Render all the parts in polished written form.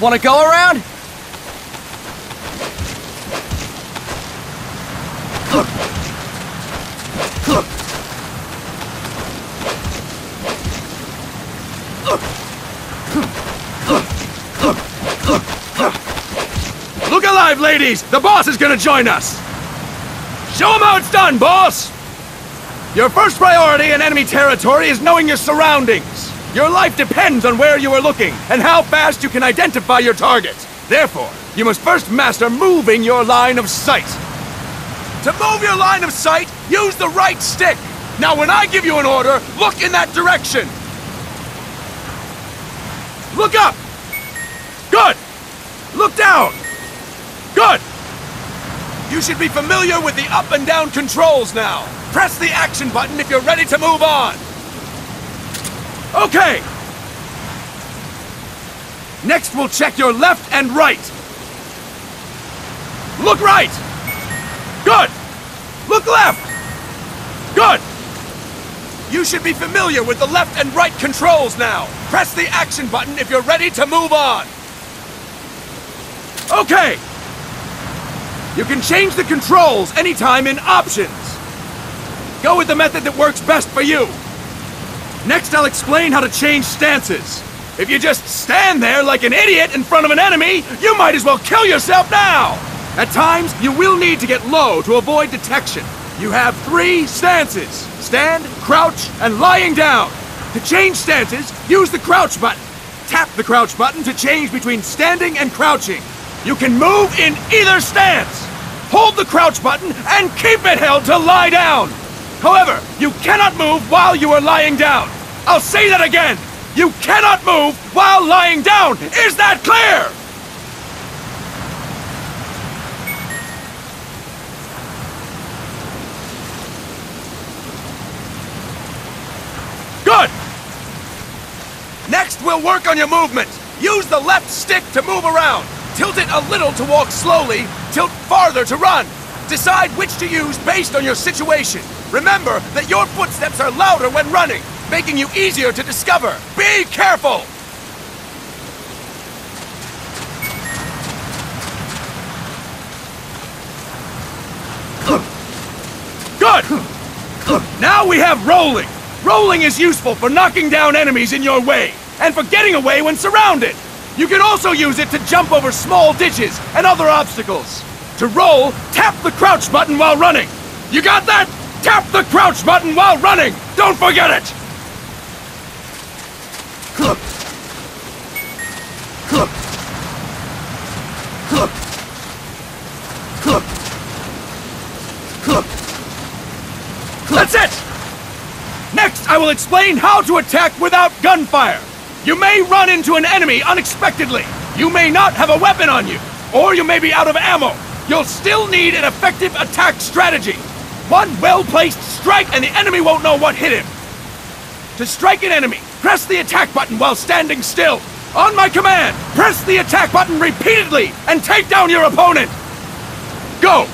Want to go around? Look alive, ladies! The boss is gonna join us! Show him how it's done, boss! Your first priority in enemy territory is knowing your surroundings. Your life depends on where you are looking and how fast you can identify your target. Therefore, you must first master moving your line of sight. To move your line of sight, use the right stick. Now when I give you an order, look in that direction. Look up! Good! Look down! Good! You should be familiar with the up and down controls now. Press the action button if you're ready to move on. Okay! Next we'll check your left and right. Look right! Good! Look left! Good! You should be familiar with the left and right controls now. Press the action button if you're ready to move on. Okay! You can change the controls anytime in Options. Go with the method that works best for you. Next, I'll explain how to change stances. If you just stand there like an idiot in front of an enemy, you might as well kill yourself now! At times, you will need to get low to avoid detection. You have 3 stances: stand, crouch, and lying down. To change stances, use the crouch button. Tap the crouch button to change between standing and crouching. You can move in either stance. Hold the crouch button and keep it held to lie down. However, you cannot move while you are lying down. I'll say that again. You cannot move while lying down. Is that clear? Good! Next, we'll work on your movement. Use the left stick to move around. Tilt it a little to walk slowly, tilt farther to run. Decide which to use based on your situation. Remember that your footsteps are louder when running, making you easier to discover. Be careful! Good! Now we have rolling. Rolling is useful for knocking down enemies in your way, and for getting away when surrounded. You can also use it to jump over small ditches and other obstacles. To roll, tap the crouch button while running. You got that? Tap the crouch button while running! Don't forget it! That's it! Next, I will explain how to attack without gunfire. You may run into an enemy unexpectedly. You may not have a weapon on you, or you may be out of ammo. You'll still need an effective attack strategy. One well-placed strike and the enemy won't know what hit him. To strike an enemy, press the attack button while standing still. On my command, press the attack button repeatedly and take down your opponent. Go!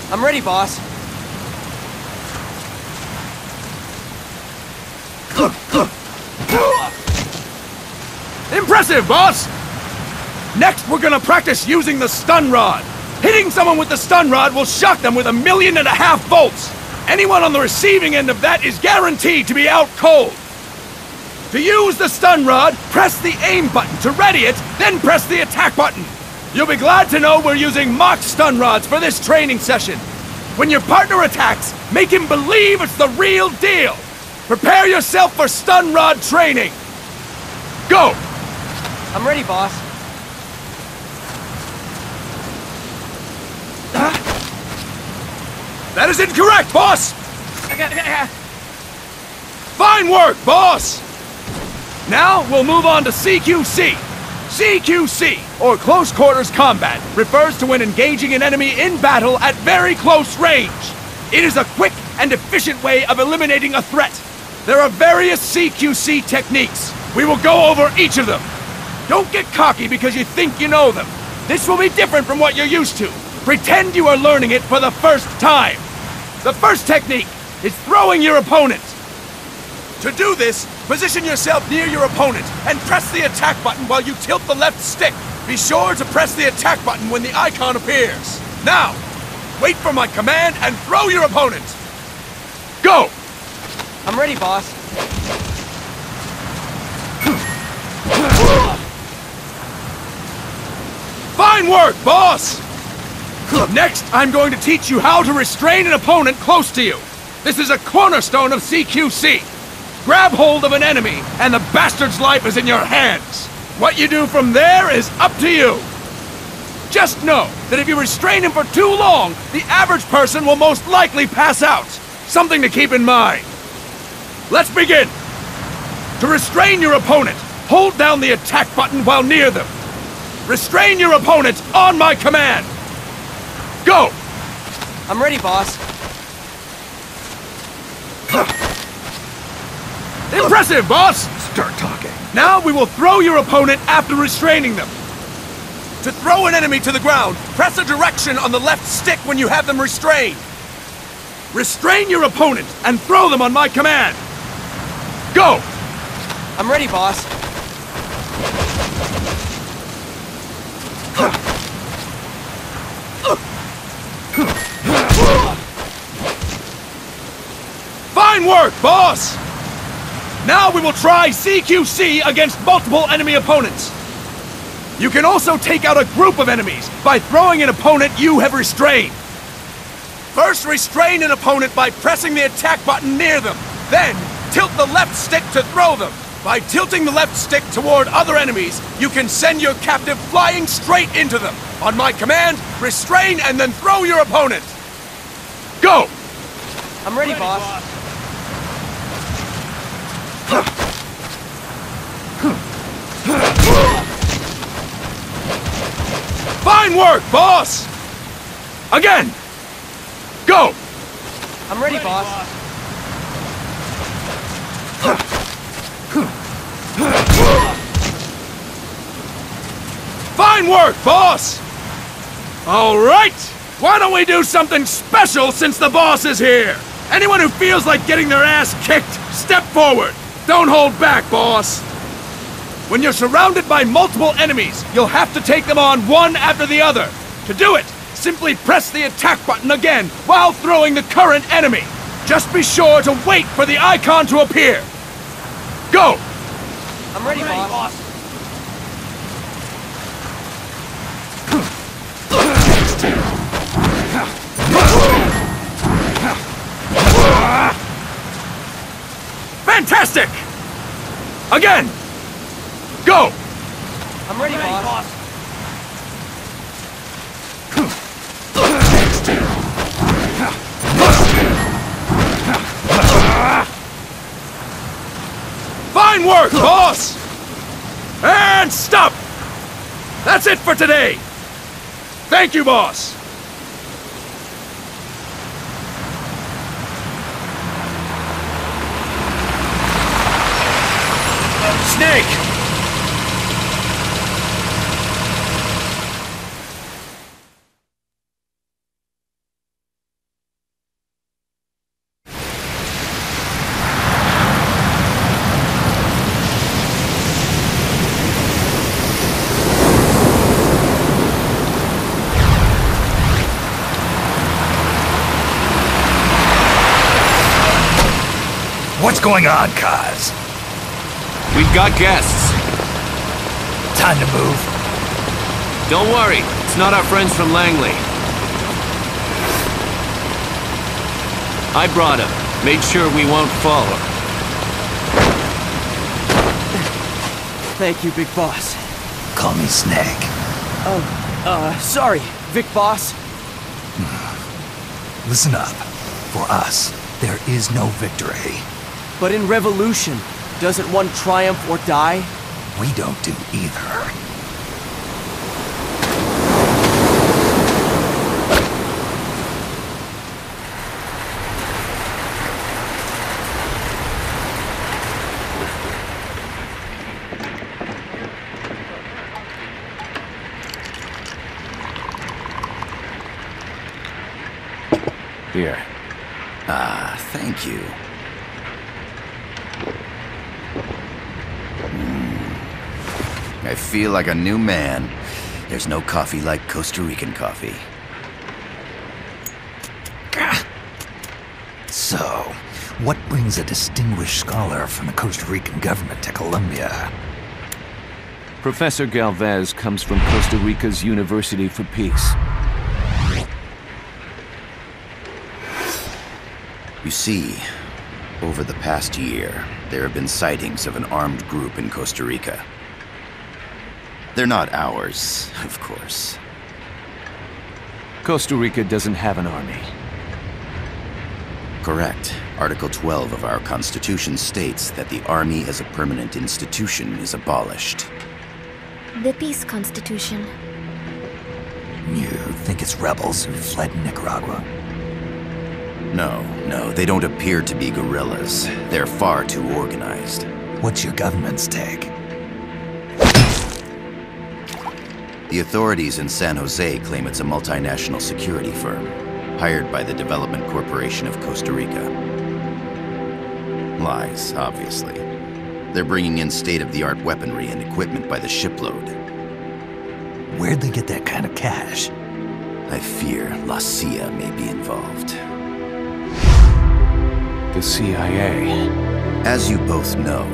I'm ready, boss. Impressive, boss! Next, we're gonna practice using the stun rod. Hitting someone with the stun rod will shock them with 1.5 million volts. Anyone on the receiving end of that is guaranteed to be out cold. To use the stun rod, press the aim button to ready it, then press the attack button. You'll be glad to know we're using mock stun rods for this training session. When your partner attacks, make him believe it's the real deal. Prepare yourself for stun rod training. Go! I'm ready, boss. That is incorrect, boss! Fine work, boss! Now, we'll move on to CQC. CQC, or Close Quarters Combat, refers to when engaging an enemy in battle at very close range. It is a quick and efficient way of eliminating a threat. There are various CQC techniques. We will go over each of them. Don't get cocky because you think you know them. This will be different from what you're used to. Pretend you are learning it for the first time. The first technique is throwing your opponent. To do this, Position yourself near your opponent and press the attack button while you tilt the left stick. Be sure to press the attack button when the icon appears. Now, wait for my command and throw your opponent. Go! I'm ready, boss. Fine work, boss! Next, I'm going to teach you how to restrain an opponent close to you. This is a cornerstone of CQC. Grab hold of an enemy, and the bastard's life is in your hands. What you do from there is up to you. Just know that if you restrain him for too long, the average person will most likely pass out. Something to keep in mind. Let's begin. To restrain your opponent, hold down the attack button while near them. Restrain your opponent on my command. Go! I'm ready, boss. Impressive, boss! Start talking. Now we will throw your opponent after restraining them. To throw an enemy to the ground, press a direction on the left stick when you have them restrained. Restrain your opponent and throw them on my command. Go! I'm ready, boss. Fine work, boss! Now we will try CQC against multiple enemy opponents. You can also take out a group of enemies by throwing an opponent you have restrained. First, restrain an opponent by pressing the attack button near them. Then, tilt the left stick to throw them. By tilting the left stick toward other enemies, you can send your captive flying straight into them. On my command, restrain and then throw your opponent. Go! I'm ready, boss. Fine work, boss! Again! Go! I'm ready, boss. Fine work, boss! All right! Why don't we do something special since the boss is here? Anyone who feels like getting their ass kicked, step forward! Don't hold back, boss! When you're surrounded by multiple enemies, you'll have to take them on one after the other. To do it, simply press the attack button again while throwing the current enemy. Just be sure to wait for the icon to appear. Go! I'm ready, boss. Fantastic! Again! Go! I'm ready, boss. Fine work, boss! And stop! That's it for today! Thank you, boss! Snake! What's going on, Kaz? We've got guests. Time to move. Don't worry, it's not our friends from Langley. I brought him. Made sure we won't fall. Thank you, Big Boss. Call me Snake. Sorry, Vic Boss. Listen up. For us, there is no victory. But in Revolution, doesn't one triumph or die? We don't do either. Here. Thank you. I feel like a new man. There's no coffee like Costa Rican coffee. So, what brings a distinguished scholar from the Costa Rican government to Colombia? Professor Galvez comes from Costa Rica's University for Peace. You see, over the past year, there have been sightings of an armed group in Costa Rica. They're not ours, of course. Costa Rica doesn't have an army. Correct. Article 12 of our Constitution states that the Army as a permanent institution is abolished. The Peace Constitution. You think it's rebels who fled Nicaragua? No, they don't appear to be guerrillas. They're far too organized. What's your government's take? The authorities in San Jose claim it's a multinational security firm, hired by the Development Corporation of Costa Rica. Lies, obviously. They're bringing in state-of-the-art weaponry and equipment by the shipload. Where'd they get that kind of cash? I fear La CIA may be involved. The CIA. As you both know,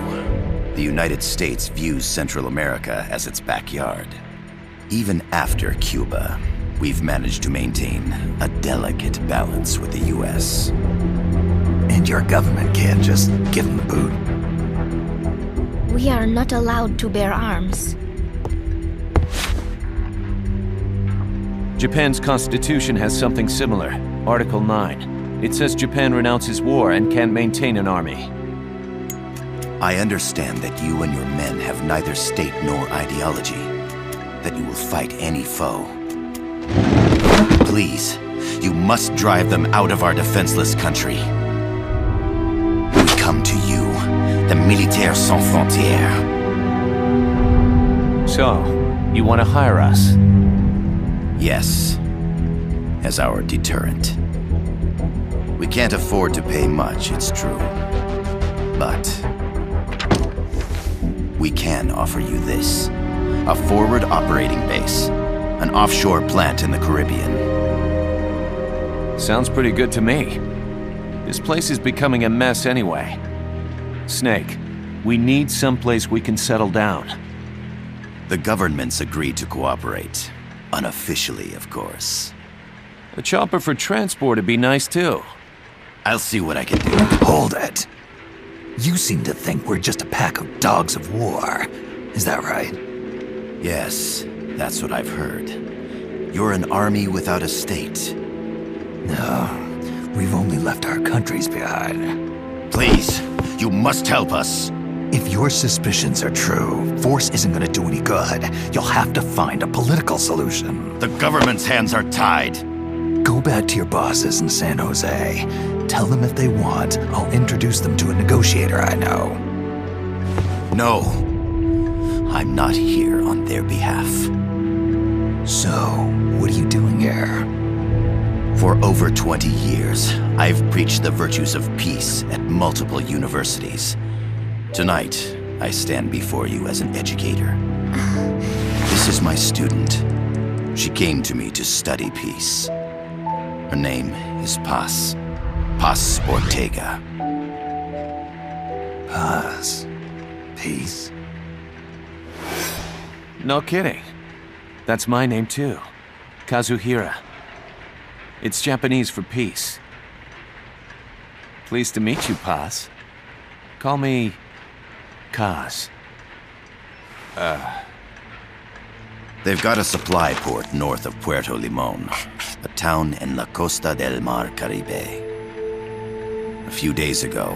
the United States views Central America as its backyard. Even after Cuba, we've managed to maintain a delicate balance with the US. And your government can't just give them the boot? We are not allowed to bear arms. Japan's constitution has something similar. Article 9. It says Japan renounces war and can't maintain an army. I understand that you and your men have neither state nor ideology. That you will fight any foe. Please, you must drive them out of our defenseless country. We come to you, the Militaires Sans Frontières. So, you want to hire us? Yes, as our deterrent. We can't afford to pay much, it's true. But we can offer you this. A forward operating base. An offshore plant in the Caribbean. Sounds pretty good to me. This place is becoming a mess anyway. Snake, we need someplace we can settle down. The government's agreed to cooperate. Unofficially, of course. A chopper for transport would be nice too. I'll see what I can do. Hold it. You seem to think we're just a pack of dogs of war. Is that right? Yes, that's what I've heard. You're an army without a state. No, we've only left our countries behind. Please, you must help us. If your suspicions are true, force isn't gonna do any good. You'll have to find a political solution. The government's hands are tied. Go back to your bosses in San Jose. Tell them if they want, I'll introduce them to a negotiator I know. No. I'm not here on their behalf. So, what are you doing here? For over 20 years, I've preached the virtues of peace at multiple universities. Tonight, I stand before you as an educator. This is my student. She came to me to study peace. Her name is Paz. Paz Ortega. Paz. Peace. No kidding. That's my name too. Kazuhira. It's Japanese for peace. Pleased to meet you, Paz. Call me Kaz. They've got a supply port north of Puerto Limon, a town in la Costa del Mar Caribe. A few days ago,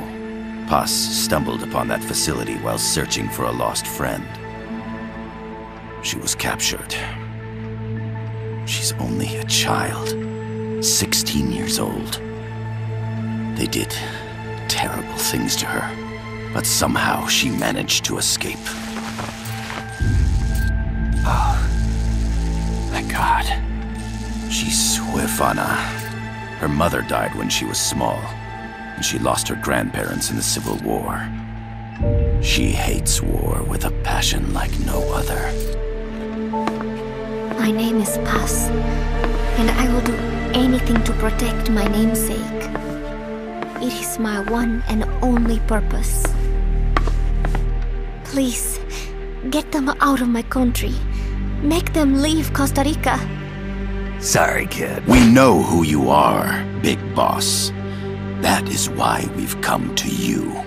Paz stumbled upon that facility while searching for a lost friend. She was captured. She's only a child, 16 years old. They did terrible things to her, but somehow she managed to escape. Oh, thank God. She's huérfana. Her mother died when she was small, and she lost her grandparents in the Civil War. She hates war with a passion like no other. My name is Paz, and I will do anything to protect my namesake. It is my one and only purpose. Please, get them out of my country. Make them leave Costa Rica. Sorry, kid. We know who you are, Big Boss. That is why we've come to you.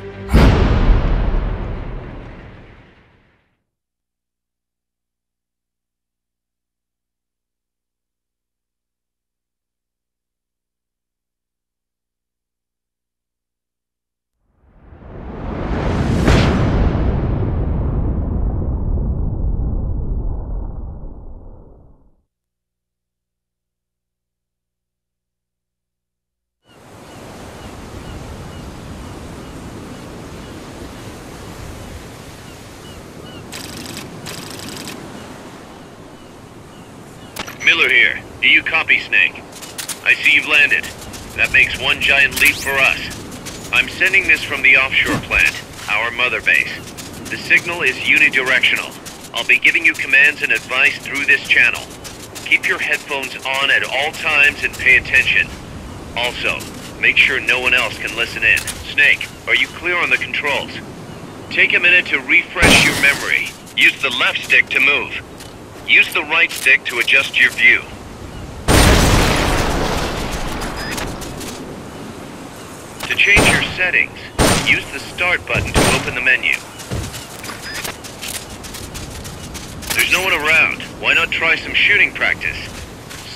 Miller here. Do you copy, Snake? I see you've landed. That makes one giant leap for us. I'm sending this from the offshore plant, our mother base. The signal is unidirectional. I'll be giving you commands and advice through this channel. Keep your headphones on at all times and pay attention. Also, make sure no one else can listen in. Snake, are you clear on the controls? Take a minute to refresh your memory. Use the left stick to move. Use the right stick to adjust your view. To change your settings, use the Start button to open the menu. There's no one around. Why not try some shooting practice?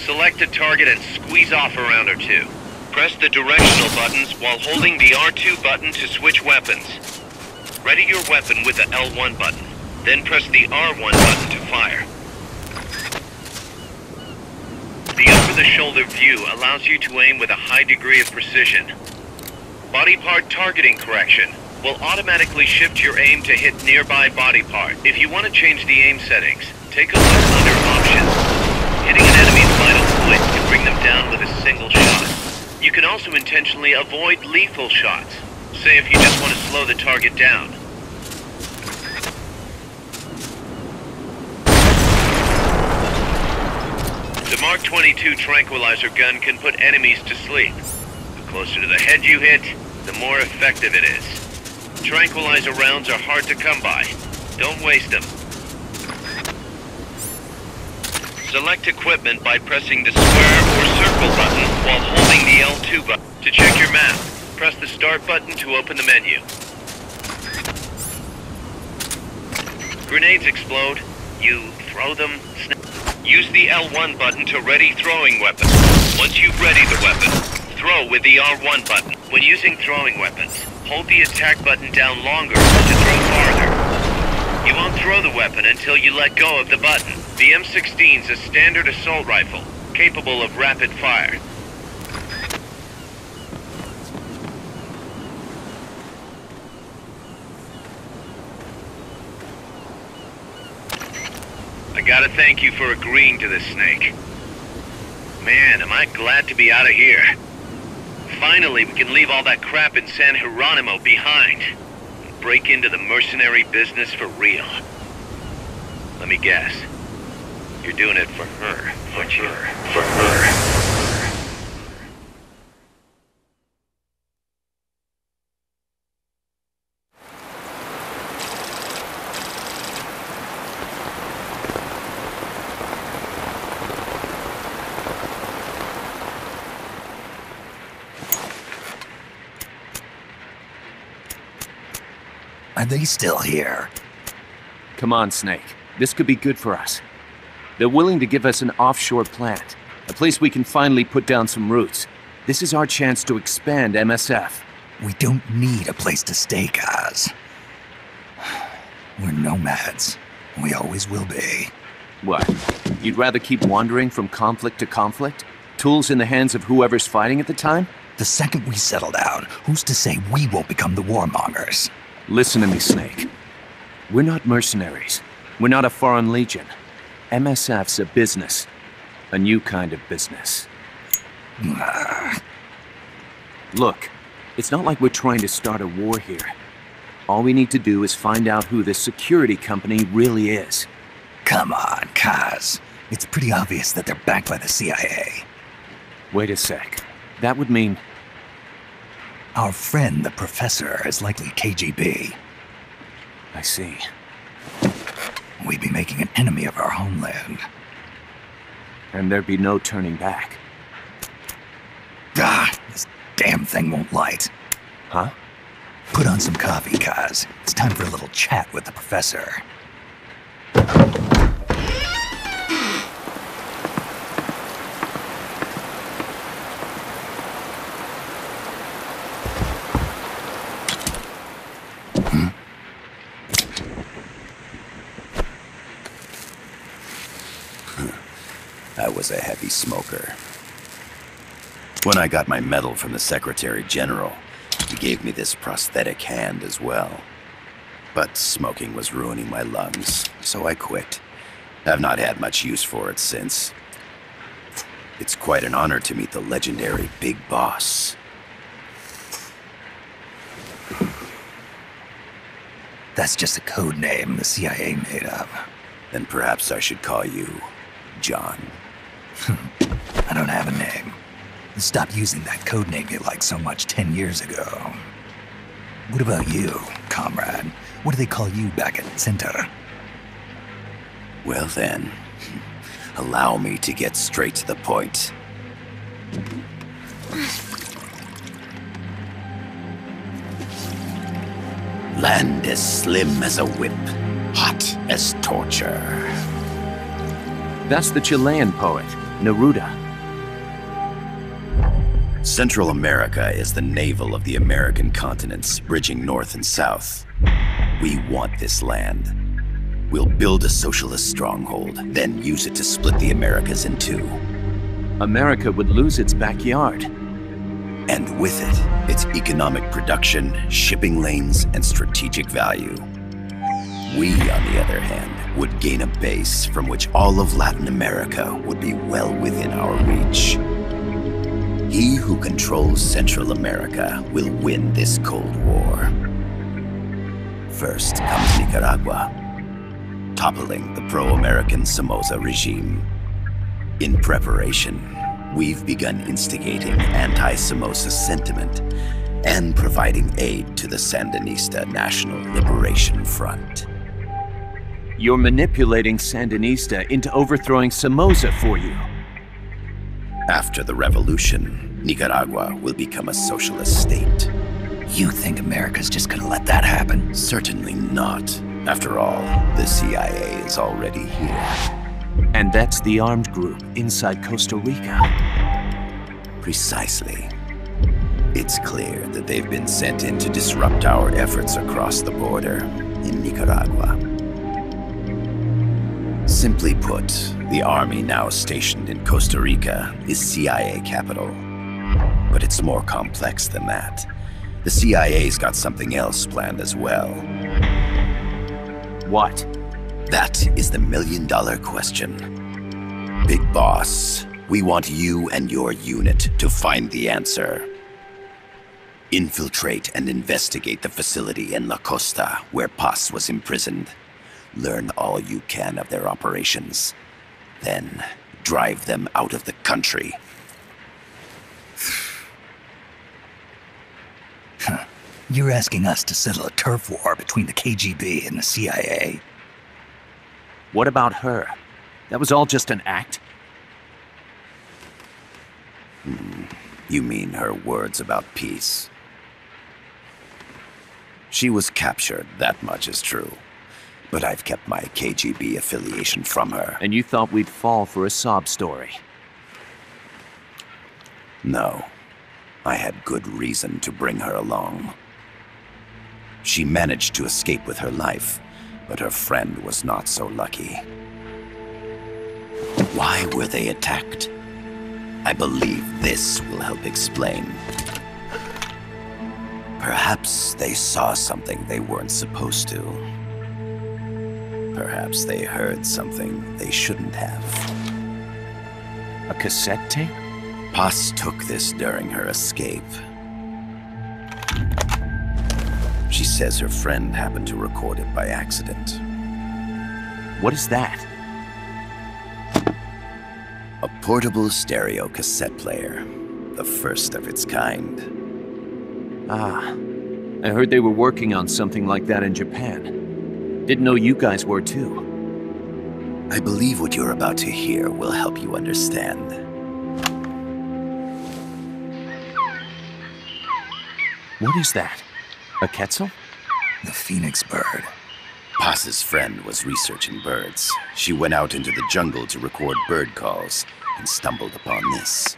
Select a target and squeeze off a round or two. Press the directional buttons while holding the R2 button to switch weapons. Ready your weapon with the L1 button, then press the R1 button to fire. The over-the-shoulder view allows you to aim with a high degree of precision. Body part targeting correction will automatically shift your aim to hit nearby body part. If you want to change the aim settings, take a look under Options. Hitting an enemy's vital point can bring them down with a single shot. You can also intentionally avoid lethal shots, say if you just want to slow the target down. The Mark 22 tranquilizer gun can put enemies to sleep. The closer to the head you hit, the more effective it is. Tranquilizer rounds are hard to come by. Don't waste them. Select equipment by pressing the square or circle button while holding the L2 button. To check your map, press the Start button to open the menu. Grenades explode. You throw them. Use the L1 button to ready throwing weapon. Once you've readied the weapon, throw with the R1 button. When using throwing weapons, hold the attack button down longer to throw farther. You won't throw the weapon until you let go of the button. The M16 is a standard assault rifle, capable of rapid fire. I gotta thank you for agreeing to this, Snake. Man, am I glad to be out of here. Finally, we can leave all that crap in San Geronimo behind. And break into the mercenary business for real. Let me guess. You're doing it for her, aren't you? For her. Are they still here? Come on, Snake. This could be good for us. They're willing to give us an offshore plant, a place we can finally put down some roots. This is our chance to expand MSF. We don't need a place to stay, guys. We're nomads. We always will be. What? You'd rather keep wandering from conflict to conflict? Tools in the hands of whoever's fighting at the time? The second we settle down, who's to say we won't become the warmongers? Listen to me, Snake. We're not mercenaries. We're not a foreign legion. MSF's a business. A new kind of business. Look, it's not like we're trying to start a war here. All we need to do is find out who this security company really is. Come on, Kaz. It's pretty obvious that they're backed by the CIA. Wait a sec. That would mean... Our friend, the Professor, is likely KGB. I see. We'd be making an enemy of our homeland. And there'd be no turning back. Ah, this damn thing won't light. Huh? Put on some coffee, Kaz. It's time for a little chat with the Professor. I was a heavy smoker. When I got my medal from the Secretary General, he gave me this prosthetic hand as well. But smoking was ruining my lungs, so I quit. I've not had much use for it since. It's quite an honor to meet the legendary Big Boss. That's just a code name the CIA made up. Then perhaps I should call you John. I don't have a name. Stop using that code name you liked so much 10 years ago. What about you, comrade? What do they call you back at Center? Well then, allow me to get straight to the point. Land as slim as a whip, hot as torture. That's the Chilean poet, Neruda. Central America is the navel of the American continents, bridging north and south. We want this land. We'll build a socialist stronghold, then use it to split the Americas in two. America would lose its backyard. And with it, its economic production, shipping lanes, and strategic value. We, on the other hand, would gain a base from which all of Latin America would be well within our reach. He who controls Central America will win this Cold War. First comes Nicaragua, toppling the pro-American Somoza regime. In preparation, we've begun instigating anti-Somoza sentiment and providing aid to the Sandinista National Liberation Front. You're manipulating Sandinista into overthrowing Somoza for you. After the revolution, Nicaragua will become a socialist state. You think America's just gonna let that happen? Certainly not. After all, the CIA is already here. And that's the armed group inside Costa Rica. Precisely. It's clear that they've been sent in to disrupt our efforts across the border in Nicaragua. Simply put, the army now stationed in Costa Rica is CIA capital. But it's more complex than that. The CIA's got something else planned as well. What? That is the million-dollar question. Big Boss, we want you and your unit to find the answer. Infiltrate and investigate the facility in La Costa, where Paz was imprisoned. Learn all you can of their operations. Then, drive them out of the country. You're asking us to settle a turf war between the KGB and the CIA? What about her? That was all just an act? You mean her words about peace? She was captured, that much is true. But I've kept my KGB affiliation from her. And you thought we'd fall for a sob story? No. I had good reason to bring her along. She managed to escape with her life, but her friend was not so lucky. Why were they attacked? I believe this will help explain. Perhaps they saw something they weren't supposed to. Perhaps they heard something they shouldn't have. A cassette tape? Paz took this during her escape. She says her friend happened to record it by accident. What is that? A portable stereo cassette player. The first of its kind. Ah, I heard they were working on something like that in Japan. Didn't know you guys were too. I believe what you're about to hear will help you understand. What is that? A Quetzal? The phoenix bird. Paz's friend was researching birds. She went out into the jungle to record bird calls and stumbled upon this.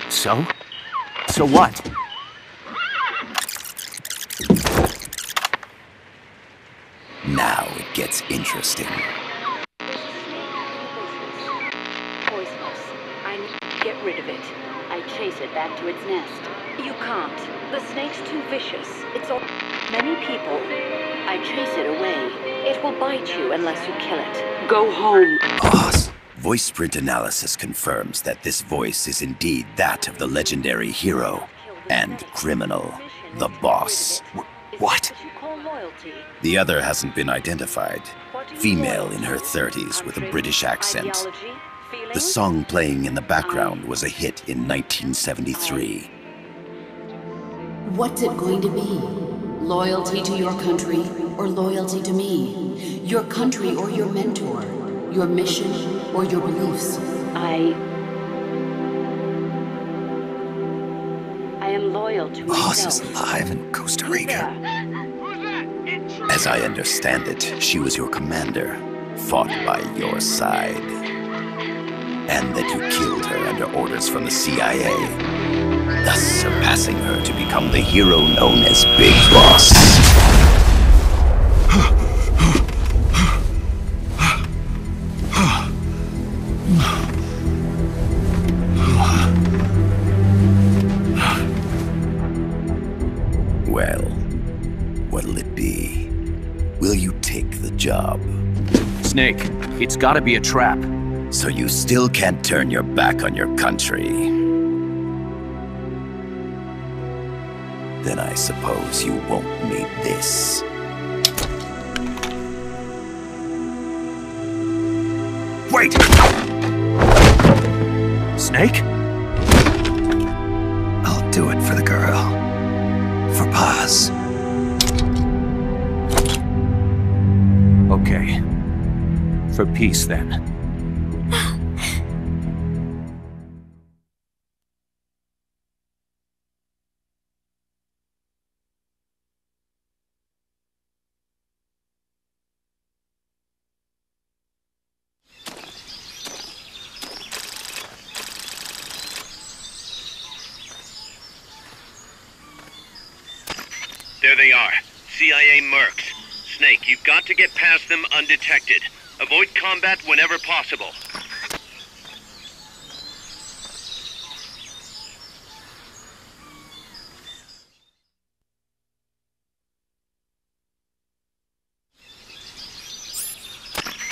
So? So what? Now it gets interesting. Poisonous. I need to get rid of it. I chase it back to its nest. You can't. The snake's too vicious. It's all... Many people. I chase it away. It will bite you unless you kill it. Go home. Boss. Voice print analysis confirms that this voice is indeed that of the legendary hero and criminal, the boss. What? The other hasn't been identified. Female in her 30s with a British accent. The song playing in the background was a hit in 1973. What's it going to be? Loyalty to your country or loyalty to me? Your country or your mentor? Your mission or your beliefs? I am loyal to Boss myself. is alive in Costa Rica. As I understand it, she was your commander, fought by your side. And that you killed her under orders from the CIA, thus surpassing her to become the hero known as Big Boss. Well, what'll it be? Will you take the job? Snake, it's gotta be a trap. So you still can't turn your back on your country? Then I suppose you won't need this. Wait! Snake? I'll do it for the girl. For Paz. Okay. For peace, then. There they are. CIA mercs. Snake, you've got to get past them undetected. Avoid combat whenever possible.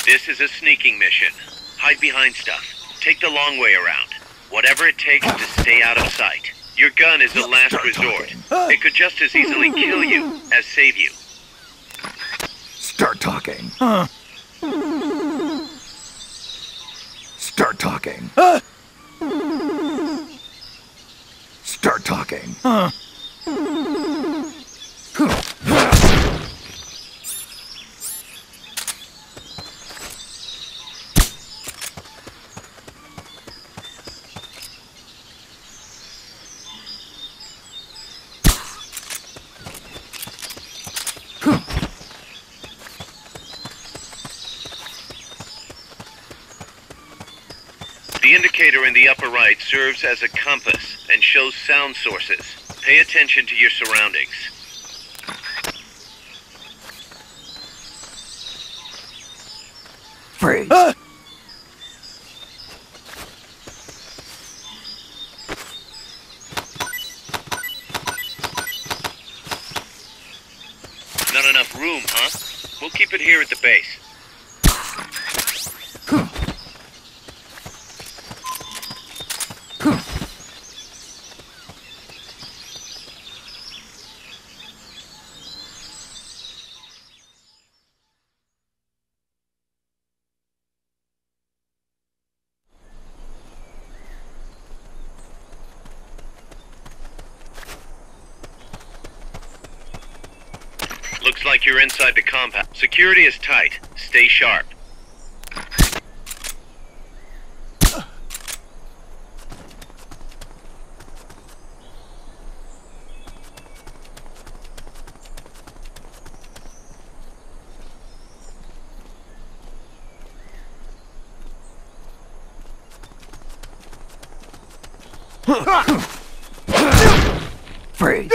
This is a sneaking mission. Hide behind stuff. Take the long way around. Whatever it takes to stay out of sight. Your gun is the last resort. It could just as easily kill you as save you. Start talking. Start talking. Start talking. The indicator in the upper right serves as a compass and shows sound sources. Pay attention to your surroundings. Freeze. Not enough room, huh? We'll keep it here at the base. Looks like you're inside the compound. Security is tight. Stay sharp. Freeze.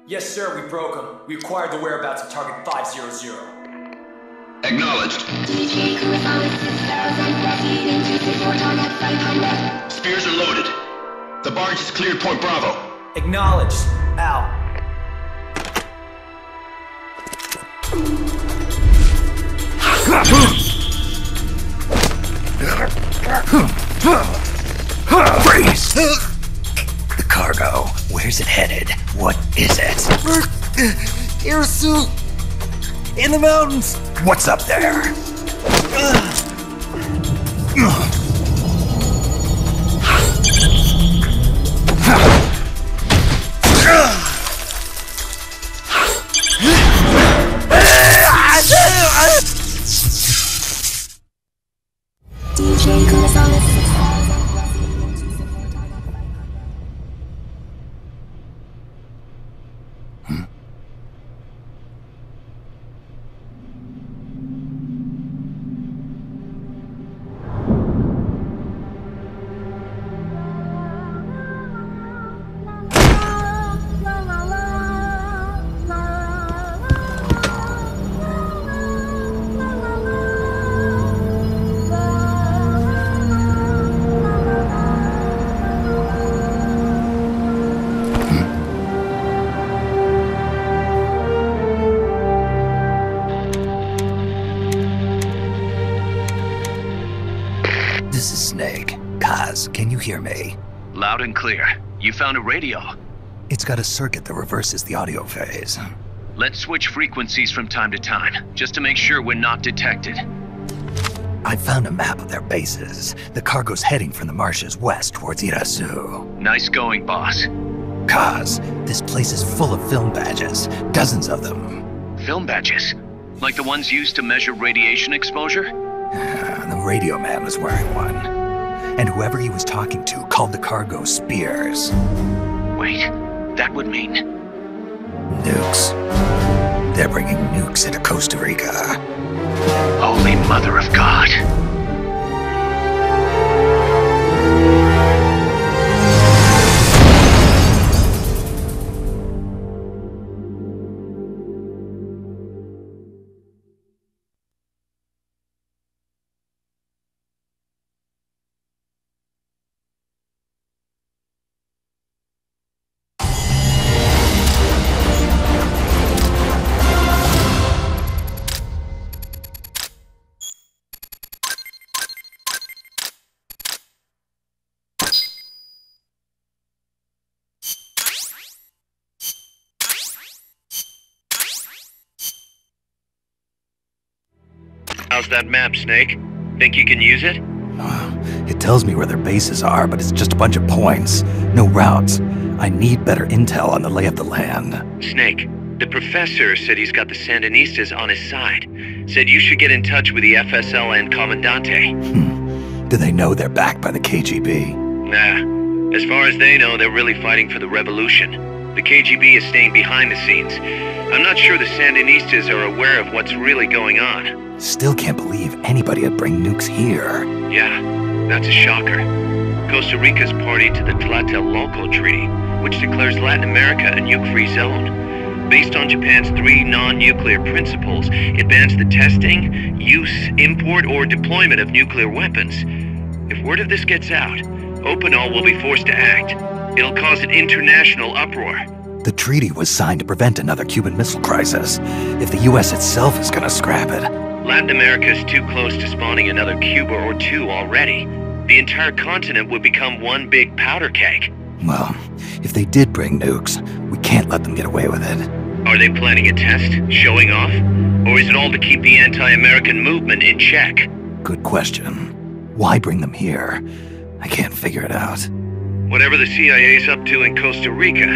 Yes, sir, we broke them. We acquired the whereabouts of target 500. Acknowledged. Spears are loaded. The barge is cleared Point Bravo. Acknowledged. Out. Freeze! The cargo. Where's it headed? What is it? Irasu! In the mountains! What's up there? This is Snake. Kaz, can you hear me? Loud and clear. You found a radio. It's got a circuit that reverses the audio phase. Let's switch frequencies from time to time, just to make sure we're not detected. I found a map of their bases. The cargo's heading from the marshes west towards Irasu. Nice going, boss. Kaz, this place is full of film badges. Dozens of them. Film badges? Like the ones used to measure radiation exposure? The radio man was wearing one. And whoever he was talking to called the cargo Spears. Wait, that would mean... Nukes. They're bringing nukes into Costa Rica. Holy Mother of God. How's that map, Snake? Think you can use it? It tells me where their bases are, but it's just a bunch of points. No routes. I need better intel on the lay of the land. Snake, the professor said he's got the Sandinistas on his side. Said you should get in touch with the FSL and Commandante. Do they know they're backed by the KGB? Nah. As far as they know, they're really fighting for the revolution. The KGB is staying behind the scenes. I'm not sure the Sandinistas are aware of what's really going on. Still can't believe anybody would bring nukes here. Yeah, that's a shocker. Costa Rica's party to the Tlatelolco Treaty, which declares Latin America a nuke-free zone. Based on Japan's 3 non-nuclear principles, it bans the testing, use, import, or deployment of nuclear weapons. If word of this gets out, Opinol will be forced to act. It'll cause an international uproar. The treaty was signed to prevent another Cuban Missile Crisis. If the US itself is gonna scrap it... Latin America is too close to spawning another Cuba or 2 already. The entire continent would become one big powder keg. Well, if they did bring nukes, we can't let them get away with it. Are they planning a test? Showing off? Or is it all to keep the anti-American movement in check? Good question. Why bring them here? I can't figure it out. Whatever the CIA's up to in Costa Rica,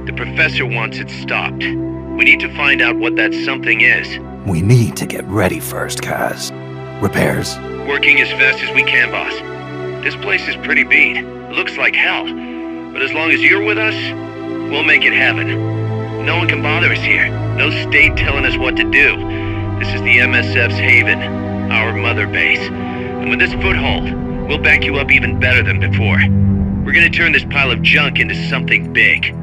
the professor wants it stopped. We need to find out what that something is. We need to get ready first, Kaz. Repairs? Working as fast as we can, boss. This place is pretty beat. Looks like hell. But as long as you're with us, we'll make it heaven. No one can bother us here. No state telling us what to do. This is the MSF's haven, our mother base. And with this foothold, we'll back you up even better than before. We're gonna turn this pile of junk into something big.